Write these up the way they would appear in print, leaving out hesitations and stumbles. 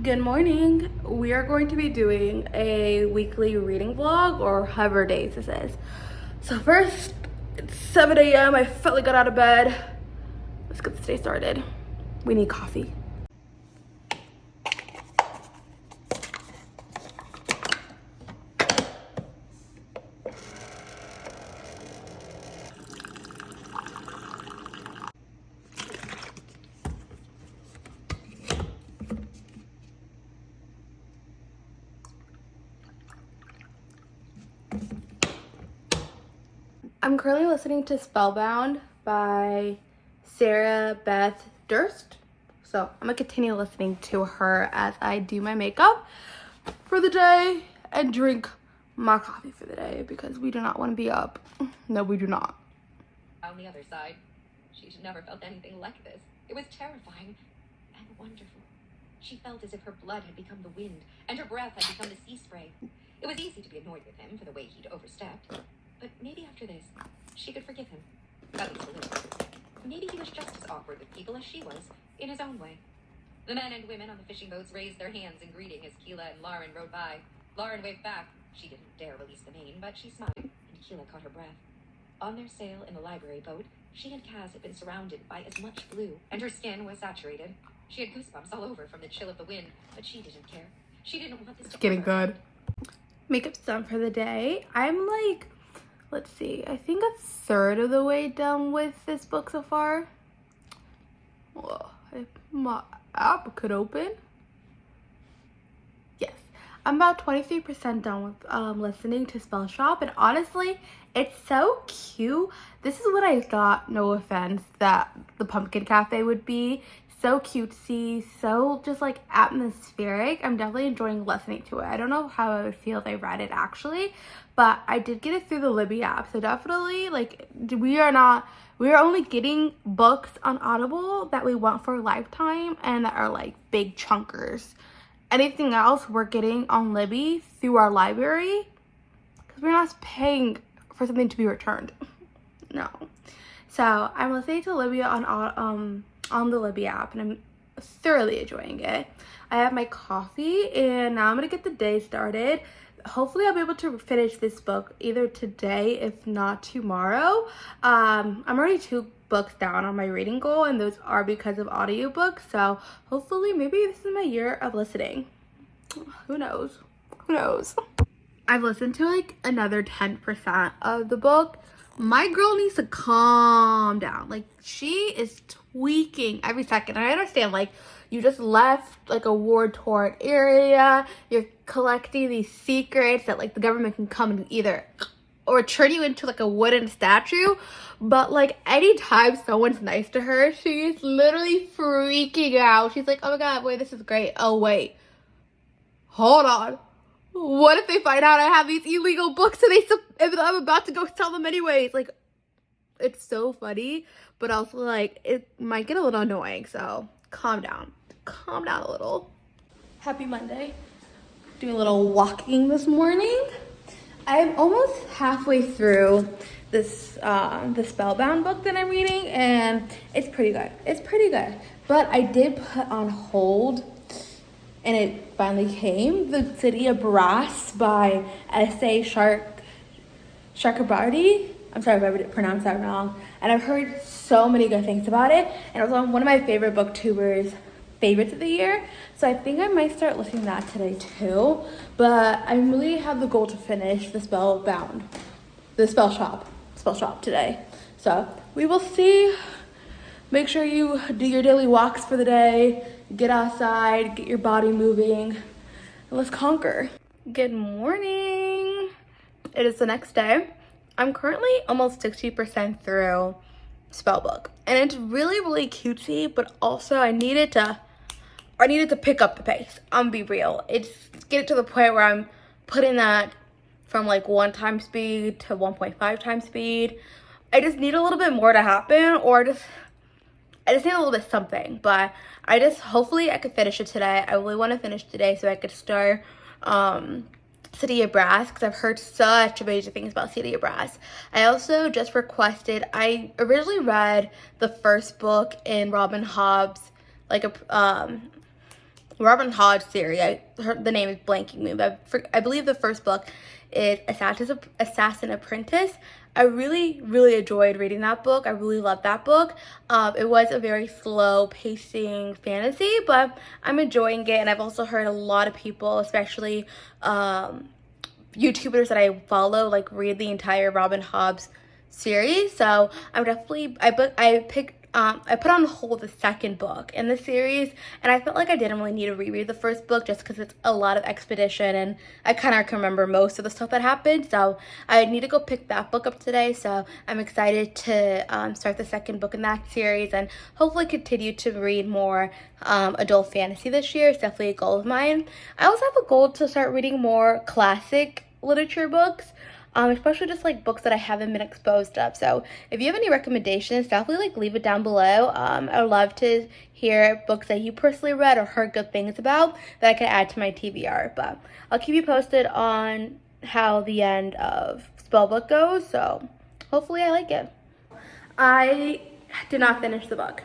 Good morning. We are going to be doing a weekly reading vlog, or however days this is. So first, it's 7 a.m. I finally got out of bed. Let's get this day started. We need coffee. I'm currently listening to Spellbound by Sarah Beth Durst. So I'm gonna continue listening to her as I do my makeup for the day and drink my coffee for the day because we do not want to be up. No, we do not. On the other side, she'd never felt anything like this. It was terrifying and wonderful. She felt as if her blood had become the wind and her breath had become the sea spray. It was easy to be annoyed with him for the way he'd overstepped. But maybe after this, she could forgive him. At least a little. Maybe he was just as awkward with people as she was, in his own way. The men and women on the fishing boats raised their hands in greeting as Keela and Lauren rode by. Lauren waved back. She didn't dare release the mane, but she smiled, and Keela caught her breath. On their sail in the library boat, she and Kaz had been surrounded by as much blue, and her skin was saturated. She had goosebumps all over from the chill of the wind, but she didn't care. She didn't want this to Getting good. Makeup's done for the day. I'm like, let's see, I think a third of the way done with this book so far. Whoa, if my app could open. Yes, I'm about 23% done with listening to Spell Shop, and honestly, it's so cute. This is what I thought, no offense, that the Pumpkin Cafe would be. So cutesy, so just like atmospheric. I'm definitely enjoying listening to it. I don't know how I would feel if I read it actually, but I did get it through the Libby app. So definitely, like, we are only getting books on Audible that we want for a lifetime and that are like big chunkers. Anything else we're getting on Libby through our library because we're not paying for something to be returned. No. So I'm listening to Libby on the Libby app, and I'm thoroughly enjoying it. I have my coffee, and now I'm gonna get the day started. Hopefully I'll be able to finish this book either today, if not tomorrow. I'm already 2 books down on my reading goal, and those are because of audiobooks. So hopefully maybe this is my year of listening. Who knows? Who knows? I've listened to like another 10% of the book. My girl needs to calm down. Like, she is tweaking every second. I understand, like, you just left like a war-torn area. You're collecting these secrets that like the government can come and either or turn you into like a wooden statue. But like anytime someone's nice to her, she's literally freaking out. She's like, oh my god, wait, this is great. Oh wait, hold on. What if they find out I have these illegal books and I'm about to go sell them anyways? Like, it's so funny, but also like it might get a little annoying. So calm down a little. Happy Monday. Doing a little walking this morning. I'm almost halfway through this the Spellbound book that I'm reading, and it's pretty good. It's pretty good, but I did put on hold, and it finally came. The City of Brass by S.A. Chakraborty. I'm sorry if I pronounced that wrong. And I've heard so many good things about it. And it was on one of my favorite booktubers' favorites of the year. So I think I might start listening to that today too. But I really have the goal to finish the Spell Shop today. So we will see. Make sure you do your daily walks for the day. Get outside, get your body moving, and let's conquer. Good morning. It is the next day. I'm currently almost 60% through Spellbook, and it's really, really cutesy, but also I needed to pick up the pace. I'm gonna be real. It's get it to the point where I'm putting that from like 1 time speed to 1.5 times speed. I just need a little bit more to happen, or I just need a little bit something, but hopefully I could finish it today. I really want to finish today so I could start City of Brass, because I've heard such amazing things about City of Brass. I also just requested, I originally read the first book in Robin Hobb's, like Robin Hood series. The name is blanking me, but I believe the first book is Assassin Apprentice. I really, really enjoyed reading that book. I really loved that book. It was a very slow pacing fantasy, but I'm enjoying it. And I've also heard a lot of people, especially YouTubers that I follow, like read the entire Robin Hood series. So I'm definitely, I put on hold the second book in the series, and I felt like I didn't really need to reread the first book just because it's a lot of expedition and I kind of can remember most of the stuff that happened. So I need to go pick that book up today. So I'm excited to start the second book in that series and hopefully continue to read more adult fantasy this year. It's definitely a goal of mine. I also have a goal to start reading more classic literature books. Especially just like books that I haven't been exposed of. So if you have any recommendations, definitely like leave it down below. I would love to hear books that you personally read or heard good things about that I can add to my TBR. But I'll keep you posted on how the end of Spellbook goes. So hopefully I like it. I did not finish the book,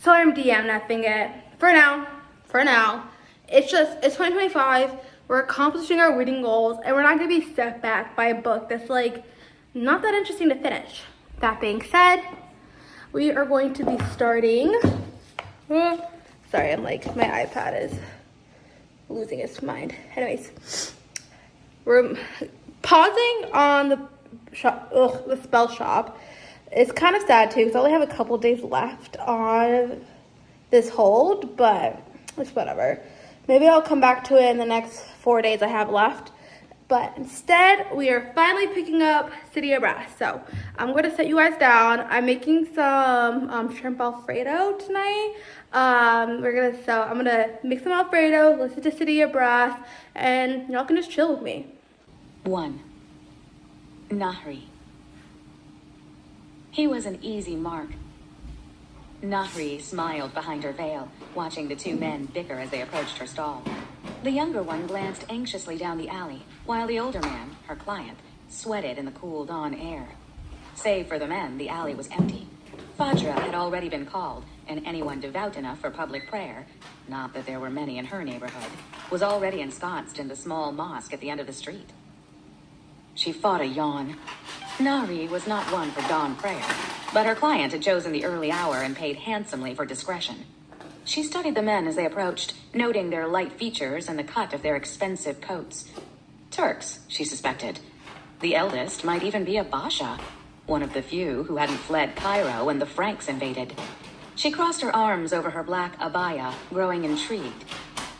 so I'm DNFing it for now. It's 2025. We're accomplishing our reading goals, and we're not going to be set back by a book that's like not that interesting to finish. That being said, we are going to be starting. Sorry, I'm like, my iPad is losing its mind. Anyways, we're pausing on the spell shop. It's kind of sad too because I only have a couple days left on this hold, but it's whatever. Maybe I'll come back to it in the next 4 days I have left. But instead, we are finally picking up City of Brass. So I'm going to set you guys down. I'm making some shrimp Alfredo tonight. I'm going to make some Alfredo, listen to City of Brass, and y'all can just chill with me. 1. Nahri. He was an easy mark. Nahri smiled behind her veil, watching the two men bicker as they approached her stall. The younger one glanced anxiously down the alley, while the older man, her client, sweated in the cool dawn air. Save for the men, the alley was empty. Fajra had already been called, and anyone devout enough for public prayer, not that there were many in her neighborhood, was already ensconced in the small mosque at the end of the street. She fought a yawn. Nahri was not one for dawn prayer, but her client had chosen the early hour and paid handsomely for discretion. She studied the men as they approached, noting their light features and the cut of their expensive coats. Turks, she suspected. The eldest might even be a Basha, one of the few who hadn't fled Cairo when the Franks invaded. She crossed her arms over her black abaya, growing intrigued.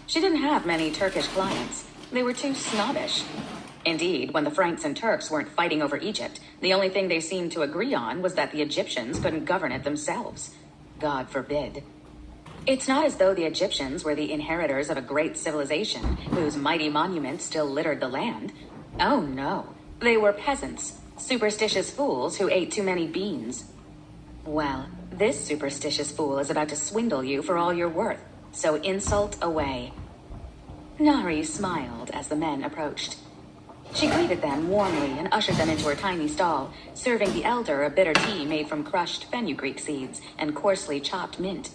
She didn't have many Turkish clients. They were too snobbish. Indeed, when the Franks and Turks weren't fighting over Egypt, the only thing they seemed to agree on was that the Egyptians couldn't govern it themselves. God forbid. It's not as though the Egyptians were the inheritors of a great civilization whose mighty monuments still littered the land. Oh no, they were peasants, superstitious fools who ate too many beans. Well, this superstitious fool is about to swindle you for all you're worth, so insult away. Nahri smiled as the men approached. She greeted them warmly and ushered them into her tiny stall, serving the elder a bitter tea made from crushed fenugreek seeds and coarsely chopped mint.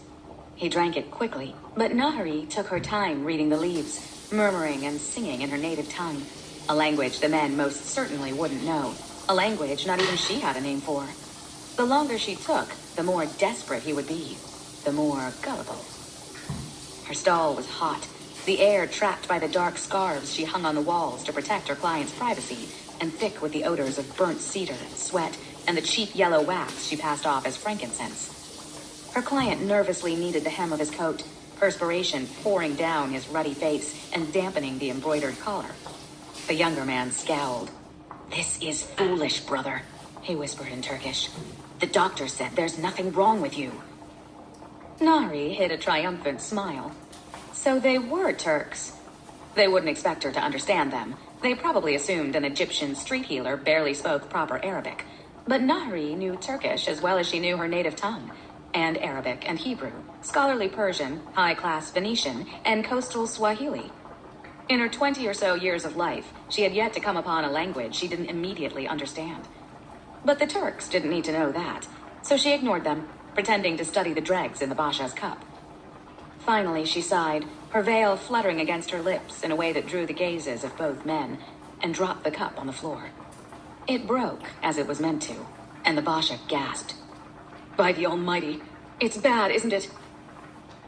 He drank it quickly, but Nahri took her time reading the leaves, murmuring and singing in her native tongue, a language the men most certainly wouldn't know, a language not even she had a name for. The longer she took, the more desperate he would be, the more gullible. Her stall was hot, the air trapped by the dark scarves she hung on the walls to protect her client's privacy, and thick with the odors of burnt cedar, sweat, and the cheap yellow wax she passed off as frankincense. Her client nervously kneaded the hem of his coat, perspiration pouring down his ruddy face and dampening the embroidered collar. The younger man scowled. "This is foolish, brother," he whispered in Turkish. "The doctor said there's nothing wrong with you." Nahri hid a triumphant smile. So they were Turks. They wouldn't expect her to understand them. They probably assumed an Egyptian street healer barely spoke proper Arabic. But Nahri knew Turkish as well as she knew her native tongue, and Arabic and Hebrew, scholarly Persian, high-class Phoenician, and coastal Swahili. In her 20 or so years of life, she had yet to come upon a language she didn't immediately understand. But the Turks didn't need to know that, so she ignored them, pretending to study the dregs in the Basha's cup. Finally, she sighed, her veil fluttering against her lips in a way that drew the gazes of both men, and dropped the cup on the floor. It broke, as it was meant to, and the Basha gasped. By the Almighty, it's bad, isn't it?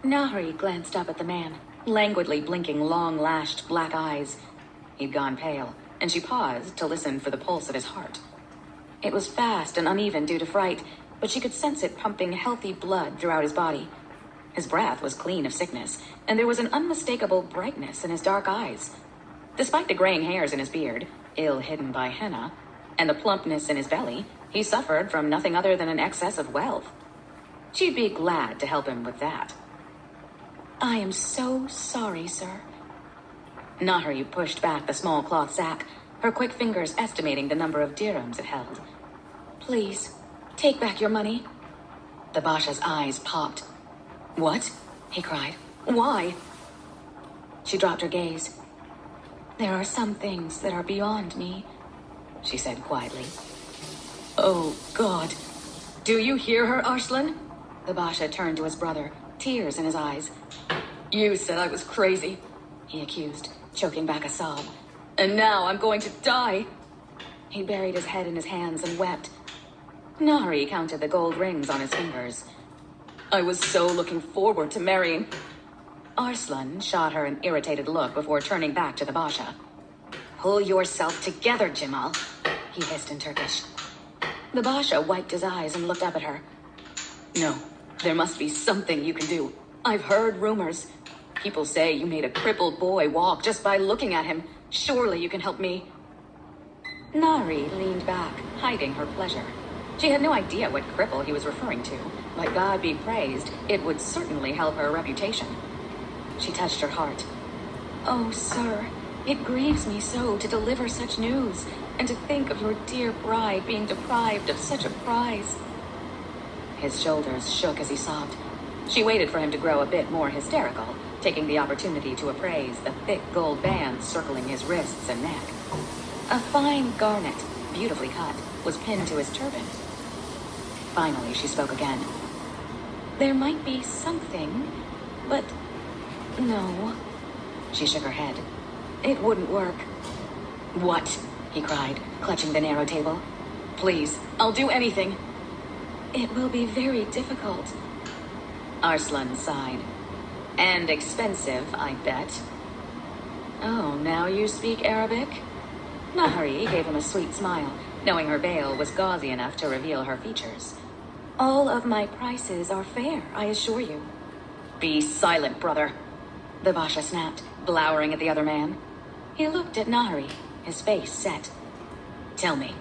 Nahri glanced up at the man, languidly blinking long-lashed black eyes. He'd gone pale, and she paused to listen for the pulse of his heart. It was fast and uneven due to fright, but she could sense it pumping healthy blood throughout his body. His breath was clean of sickness, and there was an unmistakable brightness in his dark eyes. Despite the graying hairs in his beard, ill hidden by henna, and the plumpness in his belly, he suffered from nothing other than an excess of wealth. She'd be glad to help him with that. I am so sorry, sir. Nahri pushed back the small cloth sack, her quick fingers estimating the number of dirhams it held. Please, take back your money. The Basha's eyes popped. What? He cried. Why? She dropped her gaze. There are some things that are beyond me, she said quietly. Oh, God. Do you hear her, Arslan? The Basha turned to his brother, tears in his eyes. You said I was crazy, he accused, choking back a sob. And now I'm going to die. He buried his head in his hands and wept. Nahri counted the gold rings on his fingers. I was so looking forward to marrying. Arslan shot her an irritated look before turning back to the Basha. Pull yourself together, Jamal, he hissed in Turkish. The Basha wiped his eyes and looked up at her. No, there must be something you can do. I've heard rumors. People say you made a crippled boy walk just by looking at him. Surely you can help me. Nahri leaned back, hiding her pleasure. She had no idea what cripple he was referring to, but God be praised, it would certainly help her reputation. She touched her heart. Oh, sir, it grieves me so to deliver such news, and to think of your dear bride being deprived of such a prize. His shoulders shook as he sobbed. She waited for him to grow a bit more hysterical, taking the opportunity to appraise the thick gold band circling his wrists and neck. A fine garnet, beautifully cut, was pinned to his turban. Finally, she spoke again. There might be something, but no. She shook her head. It wouldn't work. What? He cried, clutching the narrow table. Please, I'll do anything. It will be very difficult. Arslan sighed. And expensive, I bet. Oh, now you speak Arabic? Nahri gave him a sweet smile, knowing her veil was gauzy enough to reveal her features. All of my prices are fair, I assure you. Be silent, brother, the Basha snapped, glowering at the other man. He looked at Nahri, his face set. Tell me.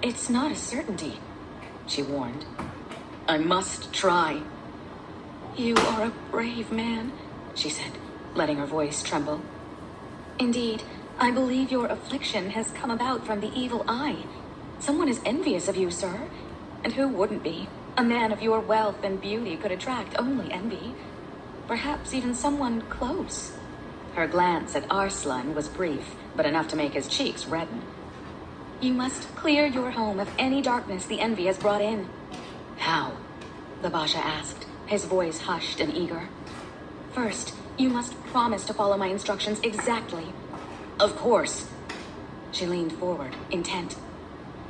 It's not a certainty, she warned. I must try. You are a brave man, she said, letting her voice tremble. Indeed, I believe your affliction has come about from the evil eye. Someone is envious of you, sir. And who wouldn't be? A man of your wealth and beauty could attract only envy. Perhaps even someone close. Her glance at Arslan was brief, but enough to make his cheeks redden. You must clear your home of any darkness the envy has brought in. How? The Basha asked, his voice hushed and eager. First, you must promise to follow my instructions exactly. Of course. She leaned forward, intent.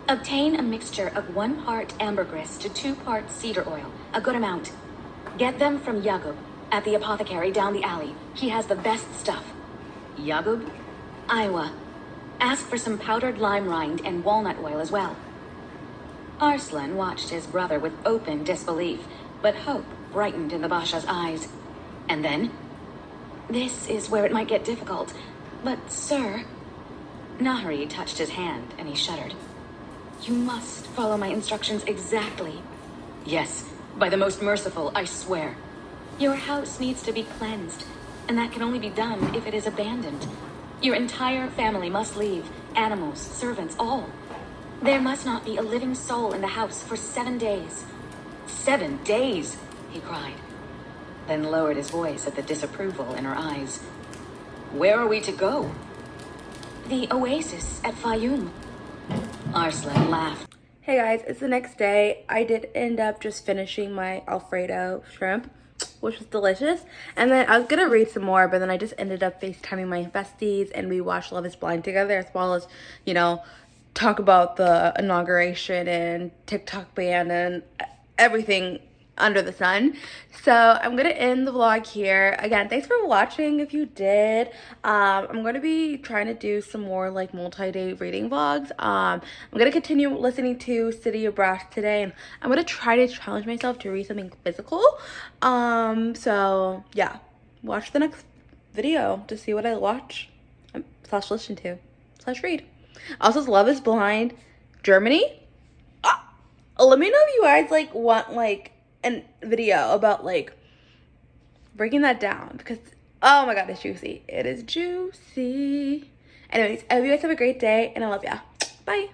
Obtain a mixture of 1 part ambergris to 2 parts cedar oil, a good amount. Get them from Yagub, at the apothecary down the alley. He has the best stuff. Yagub? Iowa. Ask for some powdered lime rind and walnut oil as well. Arslan watched his brother with open disbelief, but hope brightened in the Basha's eyes. And then? This is where it might get difficult. But, sir... Nahri touched his hand, and he shuddered. You must follow my instructions exactly. Yes, by the most merciful, I swear. Your house needs to be cleansed, and that can only be done if it is abandoned. Your entire family must leave, animals, servants, all. There must not be a living soul in the house for 7 days. 7 days, he cried, then lowered his voice at the disapproval in her eyes. Where are we to go? The oasis at Fayoum. Arslan laughed. Hey guys, it's the next day. I did end up just finishing my Alfredo shrimp. which was delicious. And then I was gonna read some more, but then I just ended up FaceTiming my besties and we watched Love is Blind together, as well as, you know, talk about the inauguration and TikTok ban and everything under the sun. So I'm gonna end the vlog here. Again, thanks for watching if you did. I'm gonna be trying to do some more like multi-day reading vlogs. I'm gonna continue listening to City of Brass today, and I'm gonna try to challenge myself to read something physical. So yeah, watch the next video to see what I watch slash listen to slash read. Also, Love is Blind Germany. Let me know if you guys like want like a video about like breaking that down, because oh my god, it's juicy. It is juicy. Anyways, I hope you guys have a great day and I love ya. Bye.